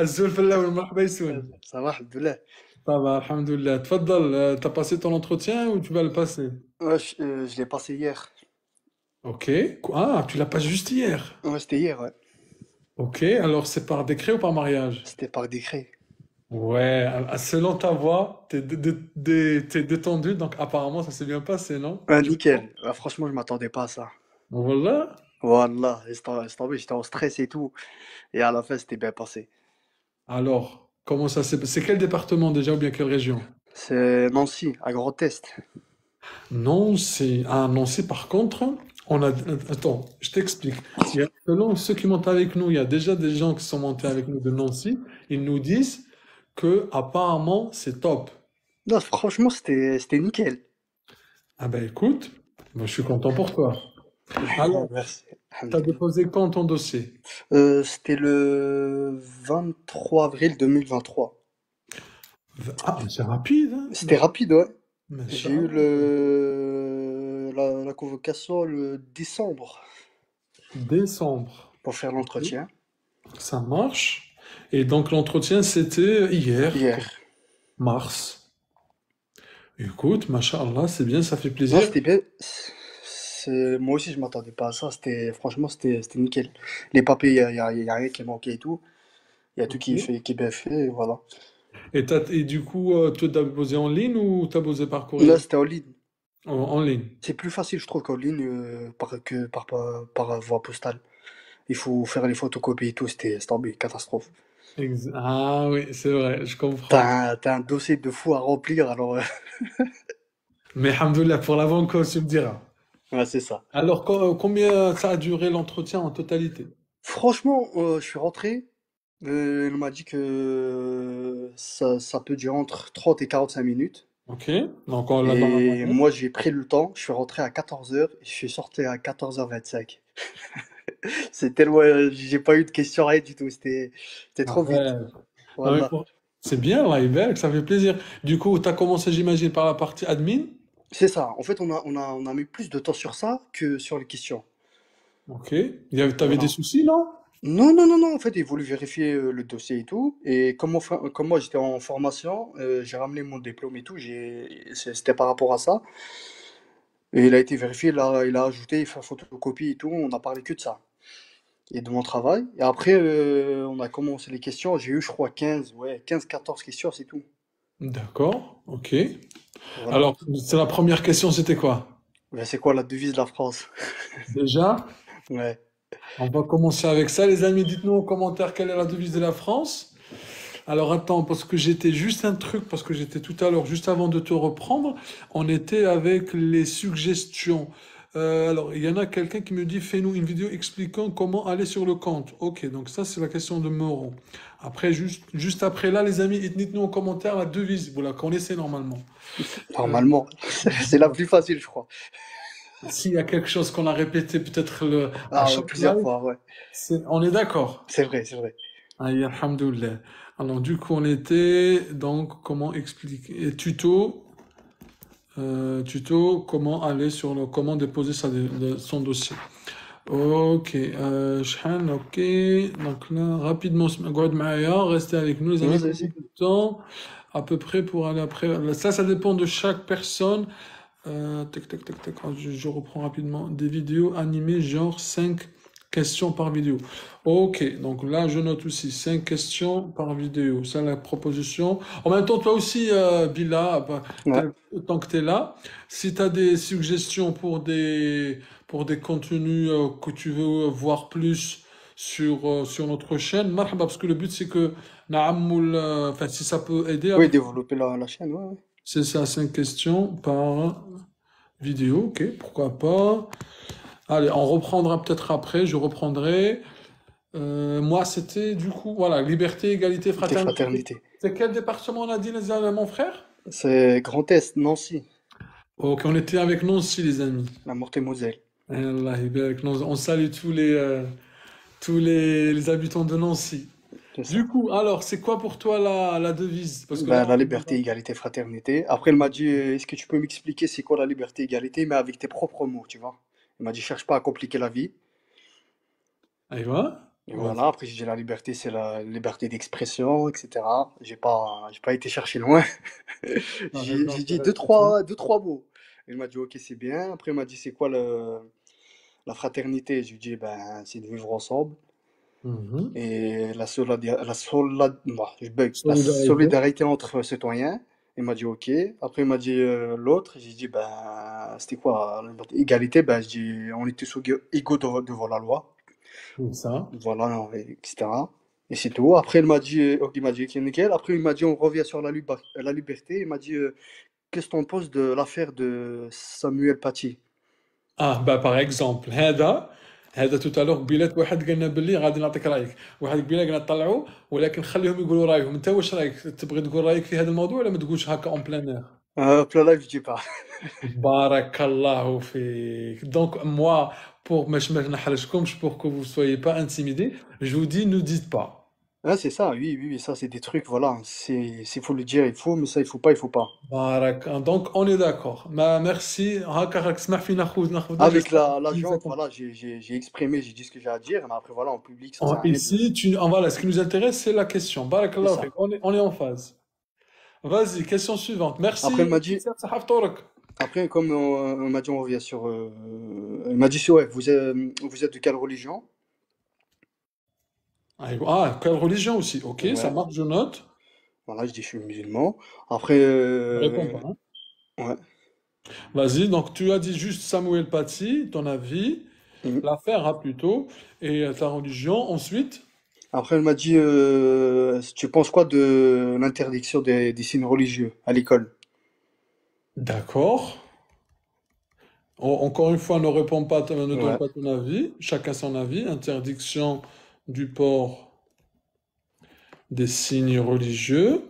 الزول في الاول مرحبا يسون. Ça va, Alhamdoulilah. Ça va, alhamdoulilah. تفضل. T'as passé ton entretien ou tu vas le passer? Ouais, je l'ai passé hier. Ok. Ah, tu l'as pas juste hier. Ouais, c'était hier, ouais. Ok, alors c'est par décret ou par mariage? C'était par décret. Ouais, selon ta voix, t'es détendu, donc apparemment ça s'est bien passé, non? Tu Nickel. Franchement, je m'attendais pas à ça. Voilà. Wallah, laisse tomber, j'étais en stress et tout. Et à la fin, c'était bien passé. Alors, comment ça s'est passé? C'est quel département déjà ou bien quelle région? C'est Nancy, à Grand Est. Nancy. Ah, Nancy, par contre, on a. Attends, je t'explique. Selon ceux qui montent avec nous, il y a déjà des gens qui sont montés avec nous de Nancy. Ils nous disent que apparemment c'est top. Non, franchement, c'était nickel. Ah ben écoute, moi je suis content pour toi. Alors, Merci. t'as Alhamdoulilah. déposé quand ton dossier? C'était le 23 avril 2023. Ah, mais c'est rapide, hein? C'était rapide, ouais. J'ai eu Masha'Allah. la convocation le décembre Décembre. pour faire Ok, l'entretien. ça marche. Et donc l'entretien c'était hier, Hier. mars. Écoute, Masha'Allah, c'est bien, ça fait Non, plaisir. c'était bien. Moi aussi, je m'attendais pas à ça. Franchement, c'était nickel. Les papiers, y a rien qui manquait et tout. Il y a tout Ok. qui est bien fait, et voilà. Et du coup, tu t'as posé en ligne ou t'as posé par Là, courrier? c'était en ligne. En ligne. C'est plus facile, je trouve, qu'en ligne, par voie postale. Il faut faire les photocopies et tout. C'était tombé, catastrophe. Ah oui, c'est vrai, je comprends. T'as un dossier de fou à remplir, alors, Mais alhamdoulilah, pour la banque, tu me diras. ouais, c'est ça. Alors, combien ça a duré l'entretien en totalité? Franchement, je suis rentré. Il m'a dit que ça peut durer entre 30 et 45 minutes. Ok, donc on l'a dans la Et moyenne. moi, j'ai pris le temps, je suis rentré à 14h et je suis sorti à 14h25. C'est tellement, j'ai pas eu de questions, rien du tout, c'était trop vite. Arrête. Non, mais Voilà. c'est bien, là, Iber, ça fait plaisir. Du coup, tu as commencé, j'imagine, par la partie admin. C'est ça. En fait, on a mis plus de temps sur ça que sur les questions. Ok. T'avais des Voilà. soucis, non? Non, non, non, non, en fait, ils voulaient vérifier le dossier et tout. Et comme moi, j'étais en formation, j'ai ramené mon diplôme et tout, c'était par rapport à ça. Et il a été vérifié, là, il a ajouté, il fait photocopie et tout, on n'a parlé que de ça. Et de mon travail. Et après, on a commencé les questions. J'ai eu, je crois, 15, ouais, 15, 14 questions, c'est tout. D'accord, ok. Voilà. Alors, c'est la première question, c'était quoi? Ben, c'est quoi la devise de la France? Déjà, Ouais. on va commencer avec ça, les amis. Dites-nous en commentaire quelle est la devise de la France. Alors attends, parce que j'étais juste un truc, parce que j'étais tout à l'heure, juste avant de te reprendre, on était avec les suggestions. Alors, il y en a quelqu'un qui me dit, fais-nous une vidéo expliquant comment aller sur le compte. Ok, donc ça, c'est la question de Moreau. Après, juste après là, les amis, dites-nous en commentaire la devise. Vous la connaissez normalement. Euh, Normalement. C'est la plus facile, je crois. S'il y a quelque chose qu'on a répété peut-être à Ah, ouais, chaque plusieurs live, fois, ouais. on est d'accord. C'est vrai, c'est vrai. Aïe, alhamdoulilah. Alors, du coup, on était donc comment expliquer tuto comment aller sur comment déposer son dossier. Ok, شحال, ok. Donc là, rapidement, قعد معايا, restez avec nous, les amis, Vas-y, combien vas-y. de temps à peu près pour aller après. Ça dépend de chaque personne. Tac, tac, tac, tac. Je reprends rapidement. Des vidéos animées, genre 5 questions par vidéo. Ok, donc là, je note aussi 5 questions par vidéo. C'est la proposition. En même temps, toi aussi, Bila, bah, Ouais. tant que tu es là, si tu as des suggestions pour des contenus que tu veux voir plus sur notre chaîne, marhaba, parce que le but, c'est que, enfin, si ça peut aider Oui, avec. développer la chaîne, ouais, ouais. C'est ça, 5 questions par vidéo, ok, pourquoi pas. Allez, on reprendra peut-être après, je reprendrai. Moi, c'était du coup, voilà, liberté, égalité, Tes fraternité. fraternités. C'est quel département on a dit, mon frère? C'est Grand Est, Nancy, Ok, on était avec Nancy, les amis. la Meurthe-et-Moselle. Allah يبارك. On salue tous les habitants de Nancy. C'est Du ça. coup, alors, c'est quoi pour toi la devise? Parce que là, Ben, la liberté, égalité, fraternité. Après, il m'a dit, est-ce que tu peux m'expliquer c'est quoi la liberté, égalité, mais avec tes propres mots, tu vois? Il m'a dit, cherche pas à compliquer la vie. aïe, Et voilà, Vas-y. après, j'ai dit la liberté, c'est la liberté d'expression, etc. J'ai pas été chercher loin. La J'ai dit réponse. deux, trois mots. Il m'a dit, ok, c'est bien. Après, il m'a dit, c'est quoi la fraternité? Je lui ai dit, ben, c'est de vivre ensemble. Mhm. Et bah, je bug. La Solidarité. solidarité entre citoyens. Il m'a dit, ok. Après, il m'a dit l'autre. J'ai dit, ben, c'était quoi? Égalité, ben, je dis, on était égaux devant la loi. C'est ça. Voilà, etc. Et c'est tout. Après, il m'a dit, ok, nickel. Après, il m'a dit, on revient sur la liberté. Il m'a dit, qu'est-ce que t'en penses de l'affaire de Samuel Paty? اه bah par exemple هذا tout à l'heure قبيلات واحد قالنا باللي غادي نعطيك رايك واحد قبيله قلنا طلعوا ولكن خليهم يقولوا رايهم انت واش رايك تبغي تقول رايك في هذا الموضوع ولا ما تقولش هكا اون بلان اير Plein live, je dis pas. بارك الله فيك donc moi pour ما نحرجكمش pour que vous soyez pas intimidés je vous dis ne dites pas. Ah, c'est ça, oui, oui, oui, ça, c'est des trucs, voilà. S'il faut le dire, il faut, mais ça, il faut pas, il faut pas. بارك donc on est d'accord ما merci هكا راك تسمح فينا ناخذنا Avec j'espère la que ça gente, compte. voilà, j'ai exprimé, j'ai dit ce que j'ai à dire, mais après, voilà, en public, ça sert à rien de. Ici voilà ce qui nous intéresse c'est la question بارك C'est الله ça. فيك on est en phase. Vas-y, question suivante. Après, il Merci. m'a dit, après, comme on m'a dit, on revient sur. Il m'a dit, ouais, vous êtes de quelle religion? Ah, quelle religion aussi? Ok, ça Ouais, marche, je note. voilà, je dis, je suis musulman. Après, Ne réponds pas, hein. ouais. Vas-y, donc tu as dit juste Samuel Paty, ton avis, Mhm. l'affaire, hein, plutôt, et ta religion. Ensuite, Après, elle m'a dit, tu penses quoi de l'interdiction des signes religieux à l'école? d'accord. Encore une fois, ne réponds pas, ne donne Ouais. pas ton avis. Chacun son avis. Interdiction du port des signes religieux.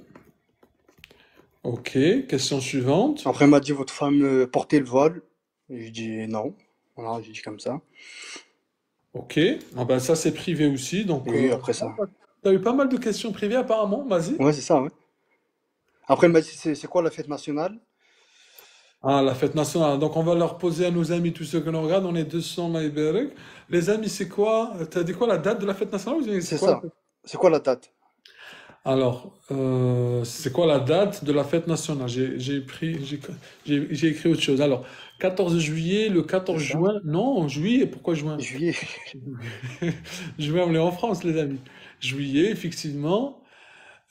Ok, question suivante. Après, elle m'a dit, votre femme portait le voile. Et je dis non. Voilà, j'ai dit comme ça. Ok, ah ben, ça c'est privé aussi, Et donc oui, après ça. tu as eu pas mal de questions privées apparemment, vas-y. Ouais, c'est ça, ouais. Après, elle m'a dit, c'est quoi la fête nationale? Ah, la fête nationale. Donc, on va leur poser à nos amis, tous ceux que nous regardent. On est 200, Maïberek. Les amis, c'est quoi? T'as dit quoi la date de la fête nationale? C'est C'est quoi la ça. fête? C'est quoi la date? Alors, c'est quoi la date de la fête nationale? J'ai écrit autre chose. Alors, 14 juillet, le C'est 14 ça. juin. Non, juillet. Pourquoi juin? Juillet. Juin, on est en France, les amis. Juillet, effectivement.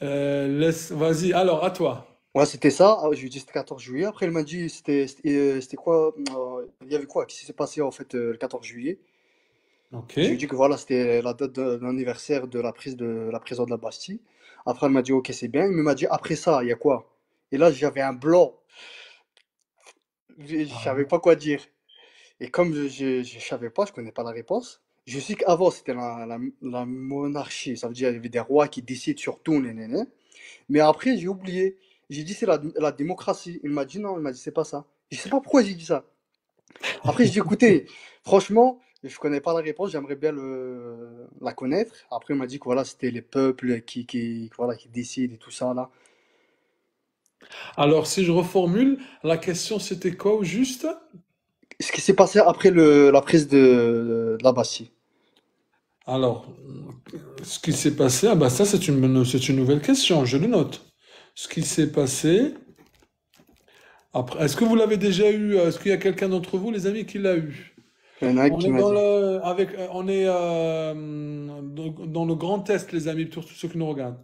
Vas-y, alors, à toi. Ouais, c'était ça. Ah, je lui ai dit c'était 14 juillet. Après, elle m'a dit c'était quoi? Il y avait quoi qui s'est passé en fait le 14 juillet? Ok. Je lui ai dit que voilà, c'était la date de l'anniversaire de la prison de la Bastille. Après, elle m'a dit ok, c'est bien. Mais il m'a dit après ça, il y a quoi? Et là, j'avais un blanc. Je Ah, savais pas quoi dire. Et comme je savais pas, je connais pas la réponse. Je sais qu'avant, c'était la monarchie. Ça veut dire qu'il y avait des rois qui décident sur tout, nénéné. Mais après, j'ai oublié. J'ai dit c'est la démocratie. Il m'a dit non, il m'a dit c'est pas ça. Je sais pas pourquoi j'ai dit ça. Après, j'ai dit écoutez, franchement, je connais pas la réponse, j'aimerais bien la connaître. Après, il m'a dit que voilà, c'était les peuples voilà, qui décident et tout ça là. alors, si je reformule, la question c'était quoi au juste? Ce qui s'est passé après la prise de la Bastille. Alors, ce qui s'est passé, ah bah ça c'est une nouvelle question, je le note. Ce qui s'est passé après, est-ce que vous l'avez déjà eu? Est-ce qu'il y a quelqu'un d'entre vous, les amis, qui l'a eu? Il y en a un On qui est m'a dans dit. on est dans le grand test, les amis, pour tous ceux qui nous regardent.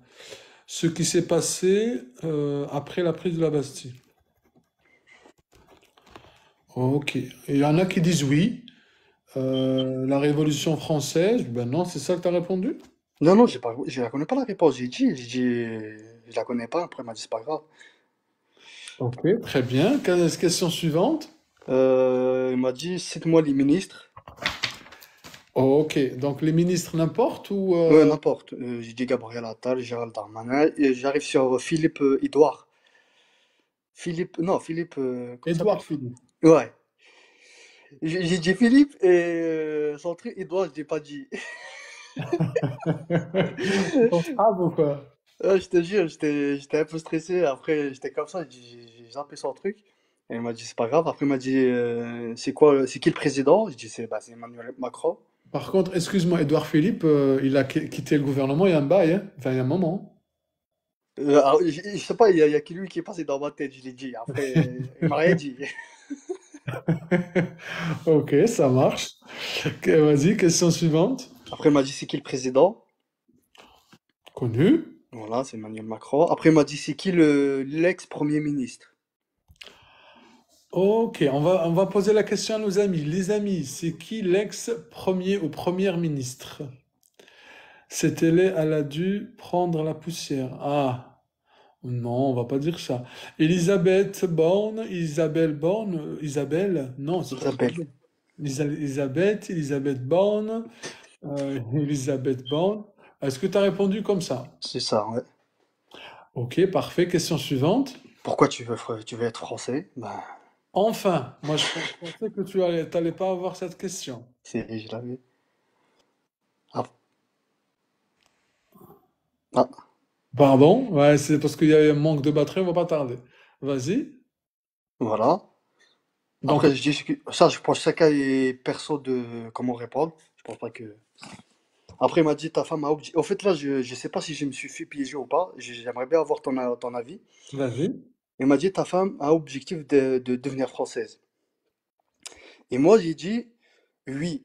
Ce qui s'est passé après la prise de la Bastille. Ok. Et il y en a qui disent oui. La Révolution française, ben non, c'est ça que tu as répondu? Non, non, je la connais pas la réponse. J'ai dit, je la connais pas. Après, il m'a dit c'est pas grave. Ok, très bien. Question suivante. Il m'a dit cite-moi les ministres. Ok, donc les ministres n'importe ou Ouais, n'importe. J'ai dit Gabriel Attal, Gérald Darmanin. Et j'arrive sur Philippe Édouard. Philippe, non, Philippe, comment il s'appelle? Édouard Philippe. Ouais. J'ai dit Philippe et son truc, Édouard, je l'ai pas dit. On se ou quoi? Ouais, je te jure, j'étais un peu stressé. Après, j'étais comme ça, j'ai zappé son truc. Et il m'a dit, c'est pas grave. Après, il m'a dit, c'est qui le président? Je dis, c'est Emmanuel Macron. Par contre, excuse-moi, Édouard Philippe, il a quitté le gouvernement il y a un bail, hein. Enfin, il y a un moment. Alors, je sais pas, il y a que lui qui est passé dans ma tête, je l'ai dit. Après, il m'a rien dit. Ok, ça marche. Ok, vas-y, question suivante. Après, il m'a dit c'est qui le président? Connu. Voilà, c'est Emmanuel Macron. Après, il m'a dit c'est qui l'ex-premier ministre? Ok, on va poser la question à nos amis. Les amis, c'est qui l'ex-premier ou première ministre? Cette elle a dû prendre la poussière. Ah, non, on va pas dire ça. Elisabeth Borne, Isabelle Borne, Isabelle? Non, c'est pas Isabelle. Isabelle. Elisabeth Borne, Elisabeth Borne. Est-ce que tu as répondu comme ça? C'est ça, ouais. Ok, parfait. Question suivante. Pourquoi tu veux être français? Ben, Enfin, moi je pensais que tu n'allais pas avoir cette question. je l'avais. Ah, ah, Pardon? Ouais, c'est parce qu'il y a un manque de batterie, on va pas tarder. Vas-y. voilà. Donc, Après, je dis ça, je pense que chacun est perso de comment répondre. Je pense pas que. Après, il m'a dit ta femme a objectif. Au fait, là, je sais pas si je me suis fait piéger ou pas. J'aimerais bien avoir ton avis. vas-y. Il m'a dit ta femme a objectif de devenir française. Et moi, j'ai dit oui.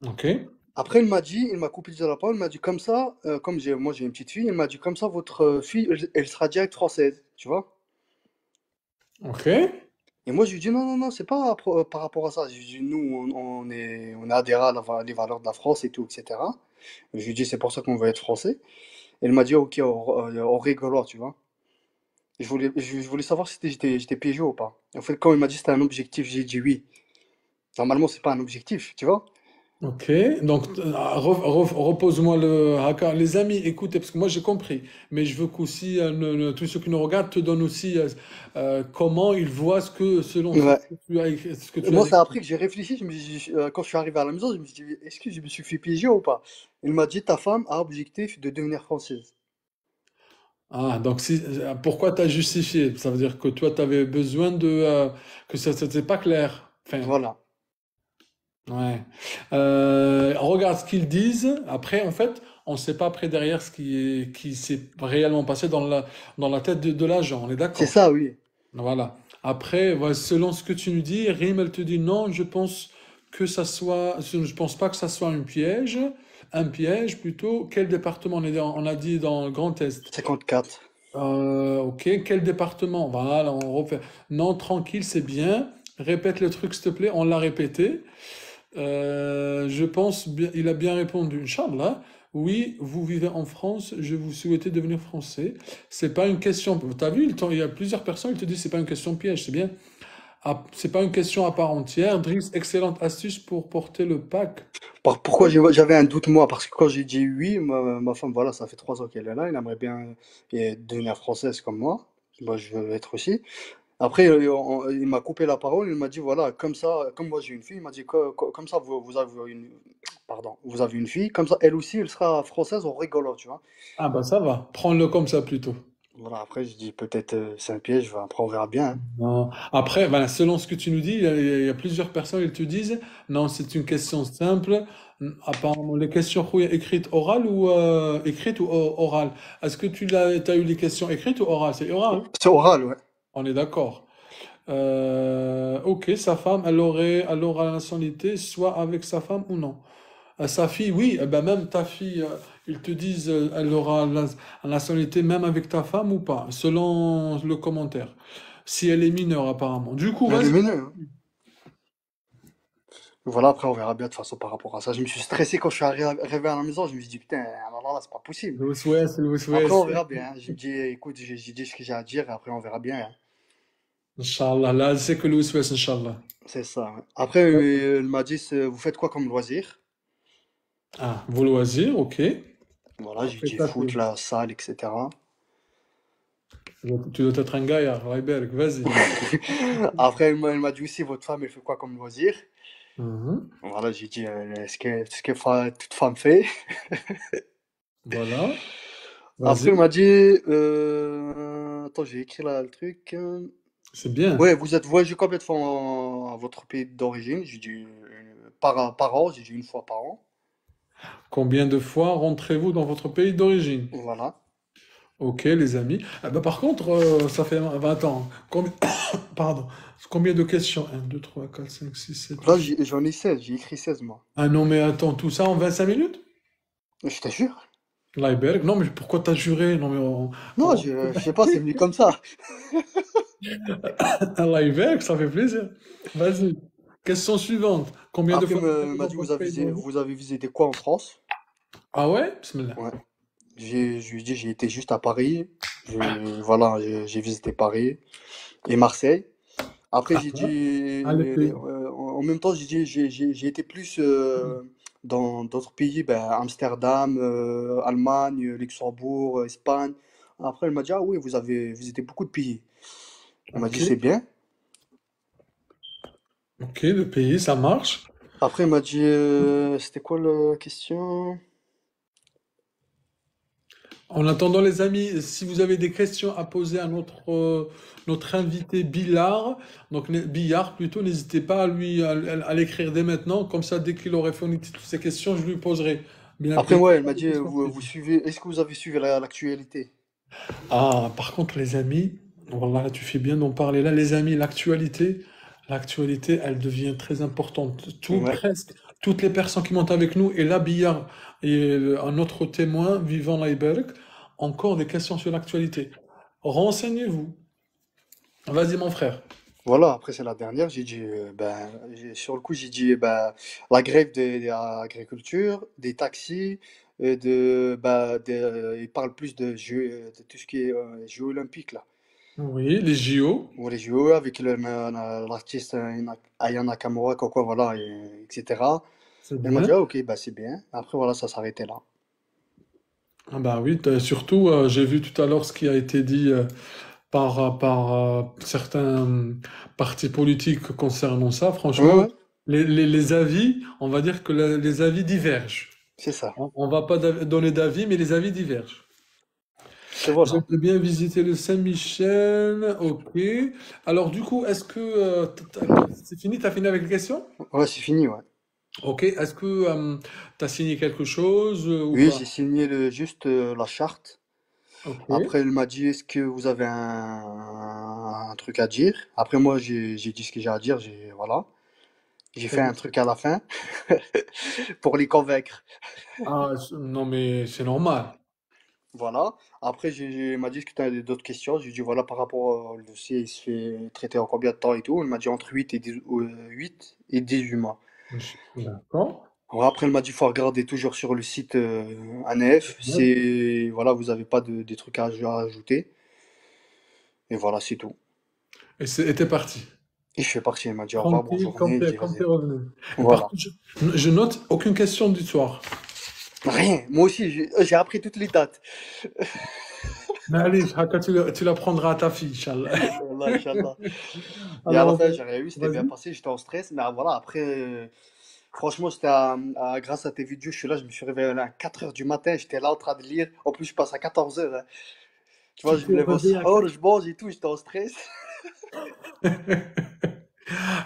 Ok. Après, il m'a coupé de la parole, il m'a dit comme ça, comme moi j'ai une petite fille, il m'a dit comme ça, votre fille, elle sera direct française, tu vois? Ok. Et moi, je lui dis non, non, non, c'est pas par rapport à ça. Je lui dis, nous, on est adhérents à les valeurs de la France et tout, etc. Je lui dis, c'est pour ça qu'on veut être français. Elle m'a dit, ok, on rigolo, tu vois. Je voulais savoir si j'étais piégé ou pas. En fait, quand il m'a dit c'était un objectif, j'ai dit oui. Normalement, c'est pas un objectif, tu vois. Ok. Donc, repose-moi le haka. Les amis, écoutez, parce que moi j'ai compris, mais je veux qu'aussi tous ceux qui nous regardent te donnent aussi comment ils voient selon ce que Ouais. tu as écrit, ce que Et tu as moi, c'est décrit. après que j'ai réfléchi, je me suis quand je suis arrivé à la maison, je me suis dit, est-ce que je me suis fait piéger ou pas? Il m'a dit, ta femme a objectif de devenir française. Ah, donc pourquoi tu as justifié? Ça veut dire que toi, tu avais besoin que ça n'était pas clair. Enfin, Voilà. ouais. Regarde ce qu'ils disent. Après, en fait, on ne sait pas après derrière qui s'est réellement passé dans la tête de l'agent. On est C'est d'accord. ça, oui. Voilà. Après, voilà, selon ce que tu nous dis, Rim, elle te dit non, je pense pas que ça soit un piège plutôt. Quel département on a dit dans le Grand Est. 54. Ok, quel département? Voilà, on refait. Non, tranquille, c'est bien. Répète le truc, s'il te plaît. On l'a répété. Je pense bien, il a bien répondu. Inch'Allah. Oui, vous vivez en France, je vous souhaitais devenir français. C'est pas une question. T'as vu, il y a plusieurs personnes, ils te disent c'est pas une question piège, c'est bien. Ah, c'est pas une question à part entière. Driss, excellente astuce pour porter le pack. Pourquoi j'avais un doute, moi? Parce que quand j'ai dit oui, ma femme, voilà, ça fait 3 ans qu'elle est là, elle aimerait bien devenir française comme moi. Moi, je veux être aussi. Après, il m'a coupé la parole, il m'a dit, voilà, comme ça, comme moi j'ai une fille, il m'a dit, comme ça, vous avez pardon, vous avez une fille, comme ça, elle aussi, elle sera française, on rigolo, tu vois. Ah bah ça va, prends-le comme ça plutôt. Voilà, après, je dis, peut-être c'est un piège, après, on verra bien, hein. Non. Après, ben, selon ce que tu nous dis, il y a plusieurs personnes qui te disent, non, c'est une question simple. Apparemment, les questions écrites ou orales? Est-ce que t'as eu les questions écrites ou orales? C'est oral, hein. C'est oral, ouais. On est d'accord. Ok, sa femme, elle aura la nationalité, soit avec sa femme ou non. Sa fille, oui, eh ben même ta fille, ils te disent, elle aura la nationalité même avec ta femme ou pas, selon le commentaire. Si elle est mineure, apparemment. Du coup, Elle est vas-y. mineure, hein. Voilà, après, on verra bien de toute façon par rapport à ça. Je me suis stressé quand je suis arrivé à la maison, je me suis dit, putain, alors là, c'est pas possible. Louis Après, on West. verra bien, hein. J'ai dit, écoute, j'ai dit ce que j'ai à dire, et après, on verra bien, hein. Inch'Allah, là, c'est que Louis West, Inch'Allah. C'est ça, ouais. Après, elle m'a dit, vous faites quoi comme loisir? Ah, vos loisirs, ok. Voilà, j'ai Après dit ça, foot, la salle, etc. tu dois être un gaillard, Reiberg, vas-y. Après, elle m'a dit aussi, votre femme, elle fait quoi comme loisir? Mhm. Voilà, j'ai dit, ce que toute femme fait. Voilà, Après, elle vas-y. m'a dit, attends, j'ai écrit là le truc. C'est bien. Ouais, vous êtes voyagé complètement à votre pays d'origine? J'ai dit, par an, j'ai dit une fois par an. Combien de fois rentrez-vous dans votre pays d'origine? Voilà. Ok, les amis. Ah bah, par contre, ça fait 20 ans. Pardon. Combien de questions? Un, 2, 3, 4, 5, 6, 7, Là, 8. j'en ai 16, j'ai écrit 16 moi. Ah non, mais attends, tout ça en 25 minutes? Je te jure. Laiberg? Non, mais pourquoi t'as juré? Non, mais Non, je sais pas, c'est venu comme ça. un Laiberg, ça fait plaisir. Vas-y. Question suivante. Combien de Après, fois il rentrez-vous m'a dans dit, votre pays d'origine? vous avez visité quoi en France? Ah ouais? Bismillah. Ouais. Je lui ai dit, j'ai été juste à Paris. Voilà, j'ai visité Paris et Marseille. Après, j'ai Ah, dit, ah, les pays. en même temps, j'ai dit, j'ai été plus dans d'autres pays, ben, Amsterdam, Allemagne, Luxembourg, Espagne. Après, elle m'a dit, ah oui, vous avez visité beaucoup de pays. Elle m'a Ok. dit, c'est bien. Ok, le pays, ça marche. Après, elle m'a dit, c'était quoi la question? En attendant, les amis, si vous avez des questions à poser à notre invité Billard plutôt, n'hésitez pas à l'écrire dès maintenant. Comme ça, dès qu'il aurait fourni toutes ces questions, je lui poserai. Après, Bien ouais, elle évidemment, m'a des dit, questions vous précises. suivez, est-ce que vous avez suivi l'actualité? Ah, par contre, les amis, voilà, tu fais bien d'en parler là. Les amis, l'actualité, elle devient très importante. Ouais. Presque, toutes les personnes qui montent avec nous, et là, Billard et un autre témoin, Vivant Leiberg, encore des questions sur l'actualité. Renseignez-vous. Vas-y, mon frère. Voilà, après c'est la dernière, j'ai dit, ben, sur le coup, j'ai dit, ben, la grève de l'agriculture, des taxis, bah, ils parlent plus de tout ce qui est Jeux olympiques, là. Oui, les JO, Ou les JO avec l'artiste Aya Nakamura, quoi, voilà, etc. c'est Elle m'a dit, bien. ah, ok, bah, c'est bien. Après, voilà, ça s'arrêtait là. Ah bah oui, surtout, j'ai vu tout à l'heure ce qui a été dit par certains partis politiques concernant ça. Ouais, Franchement, ouais, les avis, on va dire que les avis divergent. c'est ça. On va pas donner d'avis, mais les avis divergent. Et voilà. J'aimerais bien visiter le Saint-Michel, ok. Alors du coup, est-ce que c'est fini? T'as fini avec les questions? Ouais, c'est fini, ouais. Ok. Est-ce que t'as signé quelque chose ou Oui, pas? j'ai signé juste la charte. Ok. Après, elle m'a dit, est-ce que vous avez un truc à dire? Après, moi, j'ai dit ce que j'ai à dire. Voilà. J'ai fait un truc à la fin pour les convaincre. Ah, non mais c'est normal. Voilà. Après, elle m'a dit, est-ce que tu as d'autres questions? J'ai dit, voilà, par rapport au dossier, il se fait traiter en combien de temps et tout. Elle m'a dit entre 8 et 18 mois. D'accord. Alors après, elle m'a dit, il faut regarder toujours sur le site ANF. Voilà, vous n'avez pas des trucs à ajouter. Et voilà, c'est tout. Et t'es parti. Et je suis parti. Elle m'a dit, au revoir, bonne Tranquille, journée. Je dis, comme t'es vas-y. revenu. Et par Voilà. contre, je note aucune question du soir. Rien. Moi aussi, j'ai appris toutes les dates. Mais allez, Haka, tu la prendras à ta fille, Inch'Allah. Wallah, Inch'Allah. Et à la Alors, fin, j'ai rien eu, c'était bien vas-y. passé, j'étais en stress. Mais voilà, après, franchement, grâce à tes vidéos, je suis là, je me suis réveillé à 4 heures du matin, j'étais là en train de lire. En plus, je passe à 14 heures, hein. Tu vois, Tu je me t'es lève au réveillé à sahur, 4. je mange et tout, j'étais en stress.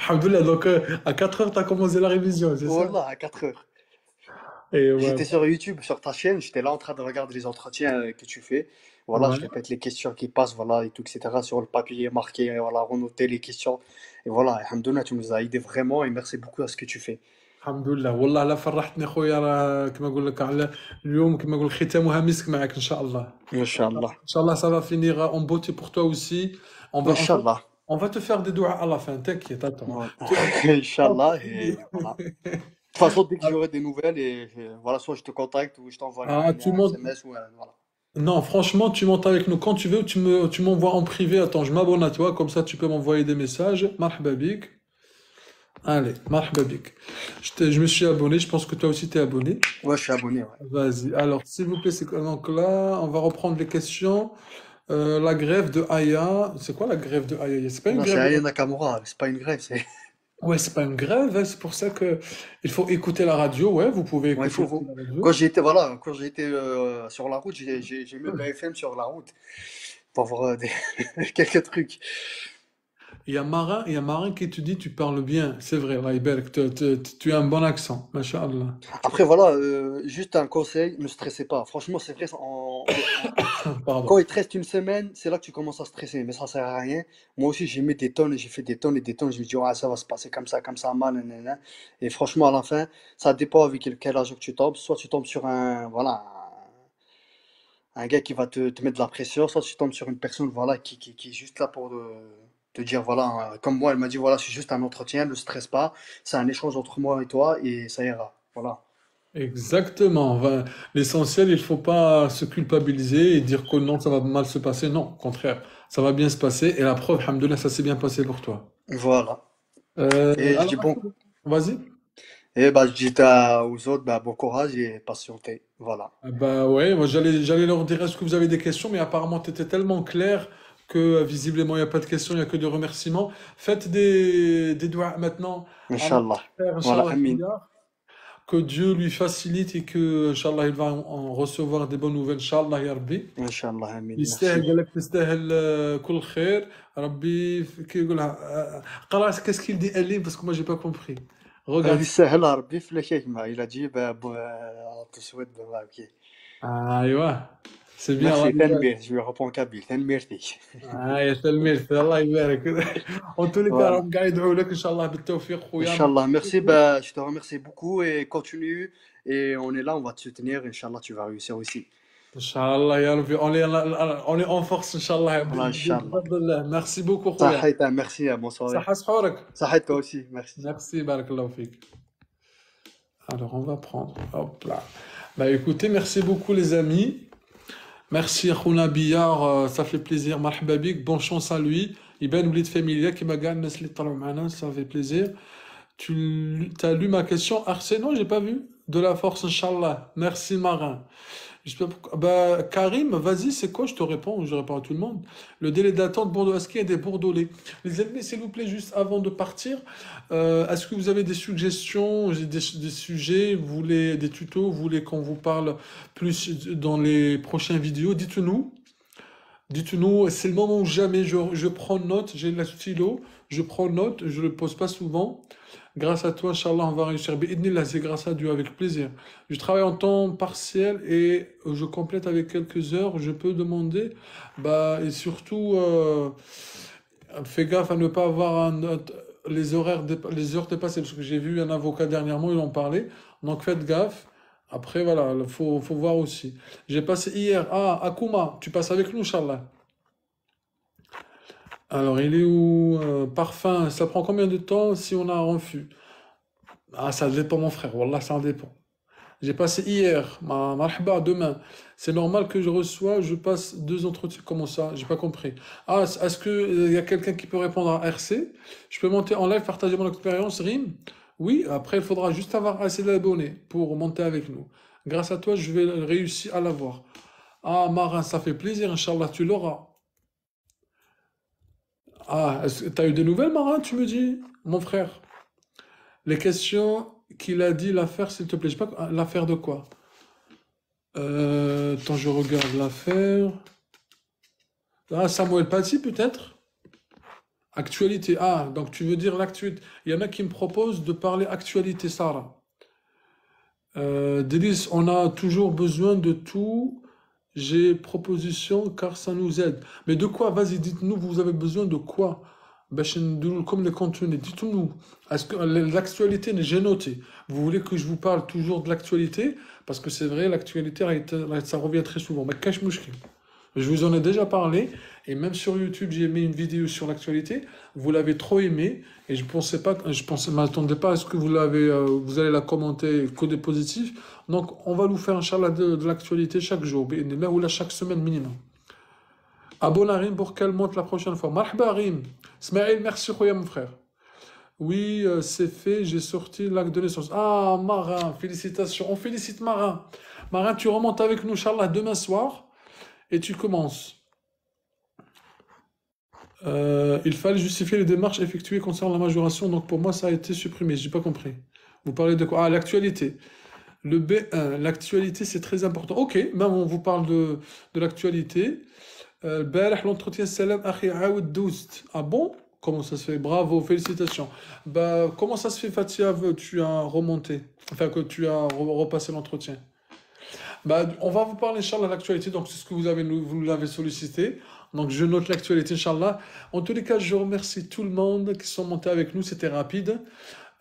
Alhamdoulilah, donc à 4 heures, t'as commencé la révision, c'est ça? Wallah, à 4 heures. Et ouais, J'étais sur YouTube, sur ta chaîne, j'étais là en train de regarder les entretiens que tu fais. Voilà, je ouais. répète les questions qui passent, voilà, et tout, etc. Sur le papier marqué, voilà, renoter les questions. Et voilà, alhamdoulilah, tu nous as aidé vraiment et merci beaucoup à ce que tu fais. الحمد لله والله لا فرحتني اخويا راه كما نقول لك على اليوم كما نقول ختامها مسك معك ان شاء الله. Inch'Allah. Inch'Allah, ça va finir en beauté pour toi aussi. On va, on va, Inch'Allah. on va te faire des doigts à la fin, t'inquiète, attends. Ouais. Inch'Allah, et voilà. De toute façon, dès que j'aurai des nouvelles, voilà, soit je te contacte ou je t'envoie Ah, un SMS ou voilà. non, franchement, tu montes avec nous quand tu veux, tu m'envoies en privé. Attends, je m'abonne à toi, comme ça tu peux m'envoyer des messages. Marhaba bik. Allez, marhaba bik. Je me suis abonné, je pense que toi aussi t'es abonné. Ouais, je suis abonné, ouais. Vas-y. Alors, s'il vous plaît, donc là, on va reprendre les questions. La grève de Aya, c'est quoi la grève de Aya? C'est pas une Non, c'est grève. Aya Nakamura, c'est pas une grève, c'est. Ouais, c'est pas une grève, hein, c'est pour ça que il faut écouter la radio. Ouais, vous pouvez Ouais, écouter faut. la Quand radio. j'ai été, voilà, quand j'ai été sur la route, j'ai mis BFM sur la route pour voir quelques trucs. il y a Marin qui te dit tu parles bien. C'est vrai, Allah يبارك, tu as un bon accent. Masha'Allah. Après, voilà, juste un conseil, ne stressez pas. Franchement, c'est vrai, quand Pardon. il te reste une semaine, c'est là que tu commences à stresser, mais ça sert à rien. Moi aussi, j'ai mis des tonnes et j'ai fait des tonnes et des tonnes. Je me dis, ah, ça va se passer comme ça, mal, nanana. Et franchement, à la fin, ça dépend avec quel âge que tu tombes. Soit tu tombes sur voilà, un gars qui va te mettre de la pression, soit tu tombes sur une personne, voilà, qui est juste là pour te dire, voilà, comme moi, elle m'a dit, voilà, c'est juste un entretien, ne stresse pas. C'est un échange entre moi et toi et ça ira. Voilà. Exactement. L'essentiel, il faut pas se culpabiliser et dire que non, ça va mal se passer. Non, au contraire, ça va bien se passer. Et la preuve, alhamdoulilah, ça s'est bien passé pour toi. Voilà. Et je dis Alors, bon. vas-y. Et bah, je dis aux autres, bah, bon courage et patientez. Voilà. Ah bah ouais, moi j'allais leur dire est-ce que vous avez des questions, mais apparemment tu étais tellement clair que visiblement il n'y a pas de questions, il n'y a que des remerciements. Faites des doigts maintenant à notre Inch'Allah. frère, Voilà, Inch'Allah, Amin. Bouya, que Dieu lui facilite et que Inch'Allah il va en recevoir des bonnes nouvelles, Inch'Allah ya Rabbi. Inch'Allah, Amin. يستاهل Merci. قال لك تستاهل كل خير ربي كي يقولها قرأت qu'est-ce qu'il dit Elie parce que moi j'ai pas compris. Regarde. يسهل ربي في الحكمة. Il a dit, bah, te souhaite, bah, ok. Ah, ouais. C'est bien, Allah Merci, يبارك. Tanmir. Je lui réponds en kabyle. Tanmirti. يا تلميذ الله يبارك. En tous les cas Voilà. راهم قاعد يدعوا لك ان شاء الله بالتوفيق خويا Inch'Allah. Merci. Bah, je te remercie beaucoup et continue. Et on est là, on va te soutenir. Inch'Allah, tu vas réussir aussi. ان شاء الله يا ربي on est en force ان شاء الله Voilà, Inch'Allah. بفضل الله. Merci beaucoup خويا. Sahita, merci. Bonne soirée. صحة سحورك. Sahita toi aussi. Merci. Merci بارك الله فيك. Alors on va prendre, hop là. Bah écoutez, merci beaucoup les amis. Merci Khouna Billard, ça fait plaisir. Marhaba bik, bonne chance à lui. Iben Blid Familia qui m'a gagné ça fait plaisir. As lu ma question? Arsène, non, j'ai pas vu. De la force, Inch'Allah. Merci Marin. Bah, Karim, vas-y, c'est quoi? Je réponds à tout le monde. Le délai d'attente Bordeaux-Asquet et des Bordelais. Les amis, s'il vous plaît, juste avant de partir, est-ce que vous avez des suggestions, des sujets, vous voulez des tutos, vous voulez qu'on vous parle plus dans les prochaines vidéos? Dites-nous. Dites-nous, c'est le moment où jamais je prends note, j'ai le stylo, je prends note, je le pose pas souvent. Grâce à toi, Inch'Allah, on va réussir. Bi'idhnillah, c'est grâce à Dieu, avec plaisir. Je travaille en temps partiel et je complète avec quelques heures. Je peux demander, bah, et surtout, fais gaffe à ne pas avoir les heures dépassées, parce que j'ai vu un avocat dernièrement, il en parlait. Donc faites gaffe. Après, voilà, faut voir aussi. J'ai passé hier, Akuma, tu passes avec nous, Inch'Allah. Alors, il est où? Parfum, ça prend combien de temps si on a un refus? Ah, ça dépend, mon frère. Wallah, ça en dépend. J'ai passé hier, marhaba, demain. C'est normal que je passe 2 entretiens. Comment ça? J'ai pas compris. Ah, est-ce que y a quelqu'un qui peut répondre à RC? Je peux monter en live, partager mon expérience, Rim? Oui, après, il faudra juste avoir assez d'abonnés pour monter avec nous. Grâce à toi, je vais réussir à l'avoir. Ah, Marin, ça fait plaisir, Inch'Allah, tu l'auras. Ah, t'as eu des nouvelles, Marin, tu me dis, mon frère? Les questions qu'il a dit, l'affaire, s'il te plaît. Je sais pas, l'affaire de quoi? Attends, je regarde l'affaire. Ah, Samuel Paty, peut-être? Actualité. Ah, donc tu veux dire l'actualité. Il y en a qui me proposent de parler actualité, Sarah. Délice, on a toujours besoin de tout. J'ai proposition car ça nous aide. Mais de quoi? Vas-y, dites-nous, vous avez besoin de quoi? باش نديرو لكم les contenus. Dites-nous. Est-ce que l'actualité, j'ai noté. Vous voulez que je vous parle toujours de l'actualité? Parce que c'est vrai, l'actualité, ça revient très souvent. Mais cache mouchki. Je vous en ai déjà parlé, et même sur YouTube, j'ai mis une vidéo sur l'actualité. Vous l'avez trop aimé, et m'attendais pas à ce que vous allez la commenter que des positifs. Donc, on va nous faire, Inch'Allah, de l'actualité chaque jour, ou là, chaque semaine minimum. Abonne à Rim pour qu'elle monte la prochaine fois. Marhaba Rim. Smaïl, merci, Khoya, mon frère. Oui, c'est fait, j'ai sorti l'acte de naissance. Ah, Marin, félicitations. On félicite Marin. Marin, tu remontes avec nous, Inch'Allah, demain soir. Et tu commences. Il fallait justifier les démarches effectuées concernant la majoration. Donc pour moi, ça a été supprimé. J'ai pas compris. Vous parlez de quoi? Ah, l'actualité. Le B1, l'actualité, c'est très important. Ok, même on vous parle de l'actualité. البارح l'entretien salam akhi عاود دوزت. Ah bon? Comment ça se fait? Bravo, félicitations. Bah, comment ça se fait, Fatia, tu as remonté? Enfin, que tu as repassé l'entretien. Bah, on va vous parler, Inch'Allah, de l'actualité. Donc, c'est ce que vous l'avez sollicité. Donc, je note l'actualité, Inch'Allah. En tous les cas, je remercie tout le monde qui sont montés avec nous. C'était rapide.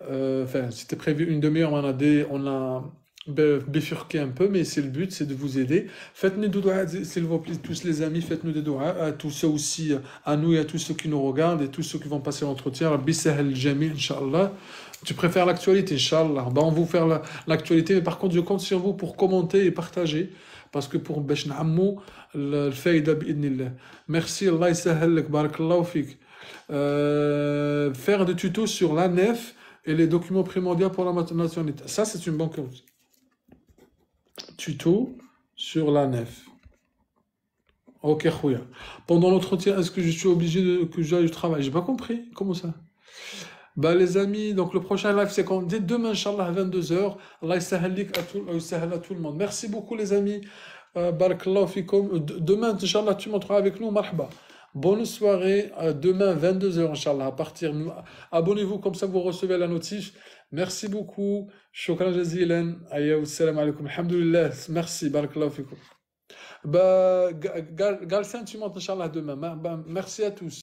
Enfin, c'était prévu une demi-heure. On a bifurqué un peu, mais c'est le but, c'est de vous aider. Faites-nous des doigts, s'il vous plaît, tous les amis, faites-nous des doigts, à tous ceux aussi, à nous et à tous ceux qui nous regardent et tous ceux qui vont passer l'entretien. Rabbi sahel jami, Inch'Allah. Tu préfères l'actualité, Inch'Allah. Bah, on va vous faire l'actualité, mais par contre, je compte sur vous pour commenter et partager. Parce que pour باش نعمو الفايدة بإذن الله. Merci, Allah يسهل لك, barakallahu fik. Faire des tutos sur la nef et les documents primordiaux pour la nationalité. Ça, c'est une bonne chose. Tuto sur la nef. Ok, khouya. Pendant l'entretien, est-ce que je suis obligé que j'aille au travail? J'ai pas compris. Comment ça? Bah, les amis, donc le prochain live, c'est quand dès demain, Inch'Allah, à 22h. Allah yasahal à tout le monde. Merci beaucoup, les amis. Barakallahu fikum. Demain, Inch'Allah, tu monteras avec nous. Marhaba. Bonne soirée. Demain, 22h, Inch'Allah. À partir. Abonnez-vous, comme ça vous recevez la notif. Merci beaucoup. Shukran jazilan. Ayaw, salam alaikum. Alhamdulillah. Merci. Barakallahu fikum. Bah, Galsen, tu montes, Inch'Allah, demain. Bah, merci à tous.